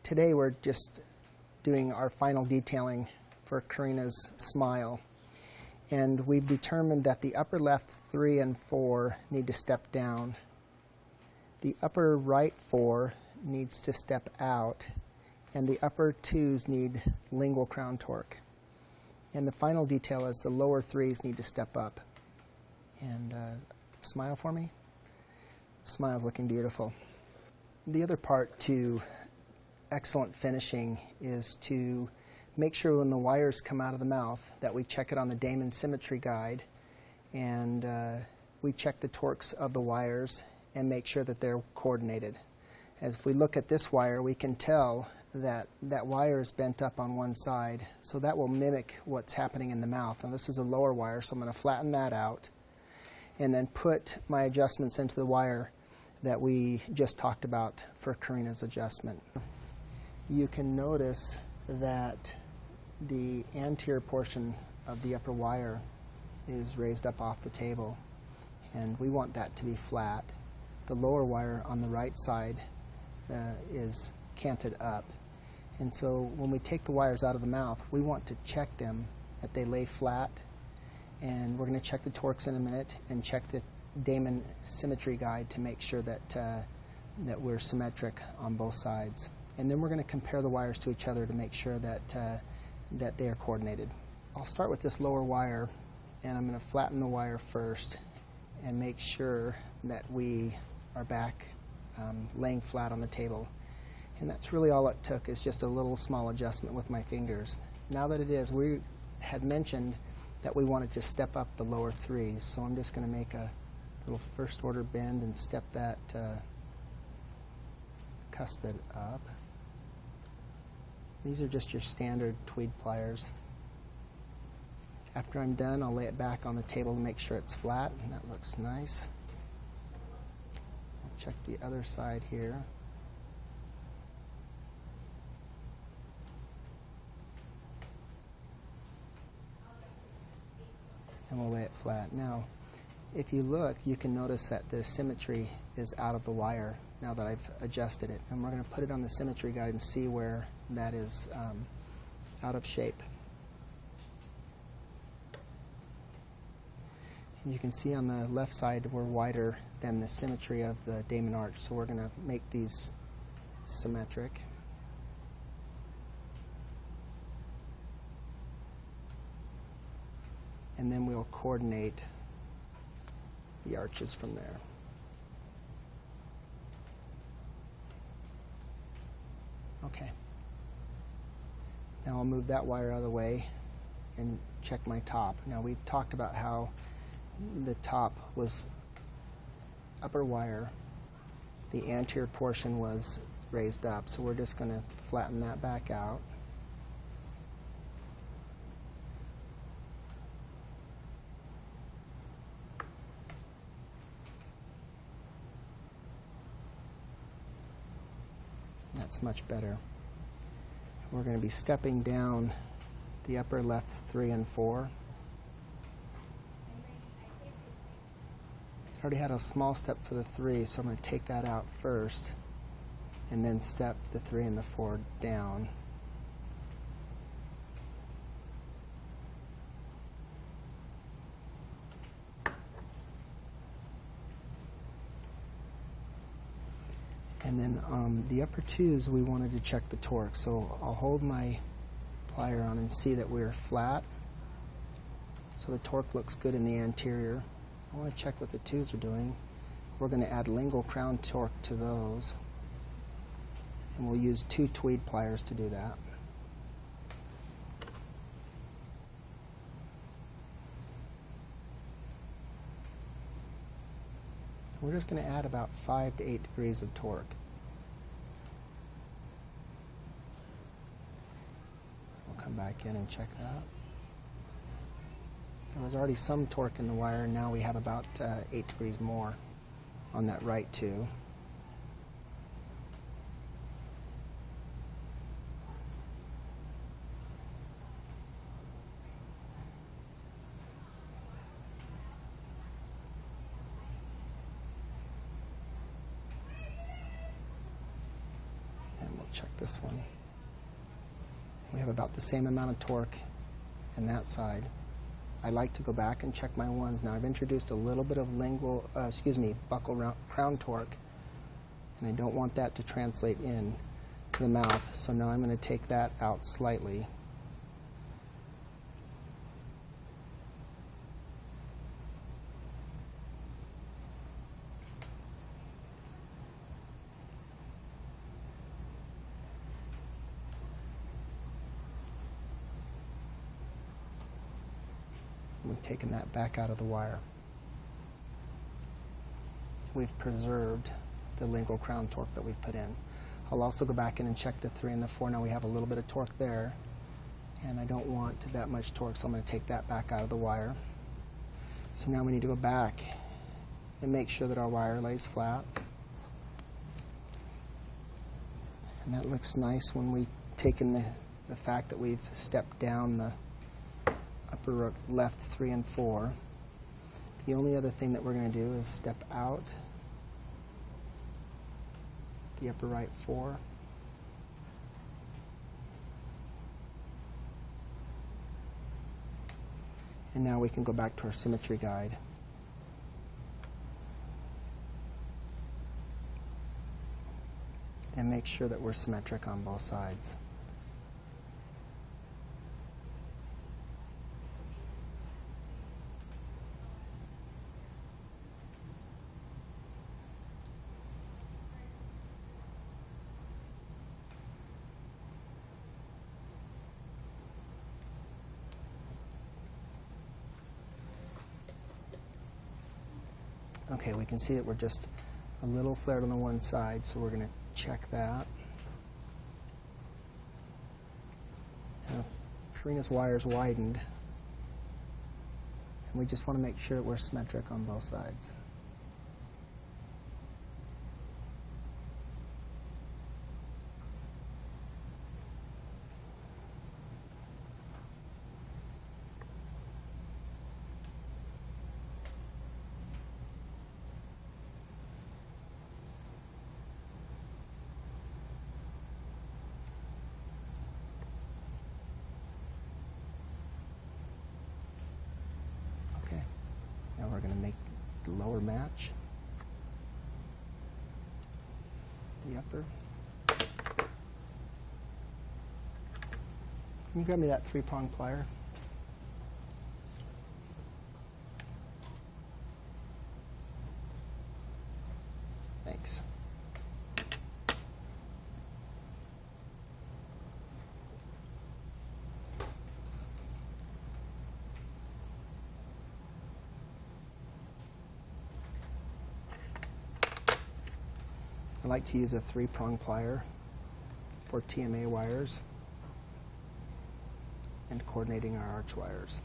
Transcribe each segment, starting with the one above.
today we're just doing our final detailing for Karina's smile. And we've determined that the upper left 3 and 4 need to step down. The upper right 4 needs to step out, and the upper 2s need lingual crown torque. And the final detail is the lower 3s need to step up. And smile for me. Smile's looking beautiful. The other part to excellent finishing is to make sure when the wires come out of the mouth that we check it on the Damon Symmetry Guide, and we check the torques of the wires and make sure that they're coordinated. As if we look at this wire, we can tell that that wire is bent up on one side, so that will mimic what's happening in the mouth. Now this is a lower wire, so I'm going to flatten that out and then put my adjustments into the wire that we just talked about for Karina's adjustment. You can notice that the anterior portion of the upper wire is raised up off the table, and we want that to be flat. The lower wire on the right side is canted up, and so when we take the wires out of the mouth, we want to check them that they lay flat, and we're going to check the torques in a minute and check the Damon Symmetry Guide to make sure that that we're symmetric on both sides. And then we're going to compare the wires to each other to make sure that that they are coordinated. I'll start with this lower wire, and I'm going to flatten the wire first and make sure that we are back laying flat on the table. And that's really all it took, is just a little small adjustment with my fingers. Now that it is, we had mentioned that we wanted to step up the lower 3s, so I'm just going to make a little first order bend and step that cuspid up. These are just your standard tweed pliers. After I'm done, I'll lay it back on the table to make sure it's flat, and that looks nice. I'll check the other side here. And we'll lay it flat. Now, if you look, you can notice that the symmetry is out of the wire now that I've adjusted it. And we're going to put it on the Symmetry Guide and see where that is out of shape. You can see on the left side we're wider than the symmetry of the Damon arch, so we're going to make these symmetric. And then we'll coordinate the arches from there. Okay. Now I'll move that wire out of the way and check my top. Now we talked about how the top was upper wire, the anterior portion was raised up, so we're just going to flatten that back out. That's much better. We're going to be stepping down the upper left 3 and 4. I already had a small step for the 3, so I'm going to take that out first and then step the 3 and the 4 down. And then the upper 2s, we wanted to check the torque. So I'll hold my plier on and see that we're flat. So the torque looks good in the anterior. I want to check what the 2s are doing. We're going to add lingual crown torque to those. And we'll use 2 tweed pliers to do that. We're just going to add about 5 to 8 degrees of torque. We'll come back in and check that. There was already some torque in the wire, and now we have about 8 degrees more on that right 2. check this one. We have about the same amount of torque in that side. I like to go back and check my ones. Now I've introduced a little bit of buccal crown torque, and I don't want that to translate in to the mouth. So now I'm going to take that out slightly. We've taken that back out of the wire. We've preserved the lingual crown torque that we've put in. I'll also go back in and check the 3 and the 4. Now we have a little bit of torque there, and I don't want that much torque, so I'm going to take that back out of the wire. So now we need to go back and make sure that our wire lays flat. And that looks nice when we take in the fact that we've stepped down the upper left 3 and 4. The only other thing that we're going to do is step out the upper right 4. And now we can go back to our symmetry guide. And make sure that we're symmetric on both sides. Okay, we can see that we're just a little flared on the one side, so we're going to check that. Now, Karina's wire's widened, and we just want to make sure that we're symmetric on both sides. Now we're going to make the lower match the upper. Can you grab me that 3-prong plier? Thanks. I like to use a 3-prong plier for TMA wires and coordinating our arch wires.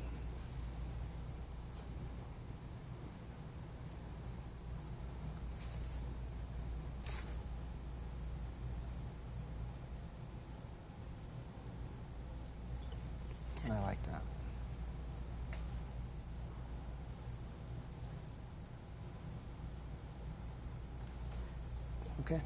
And I like that. Okay.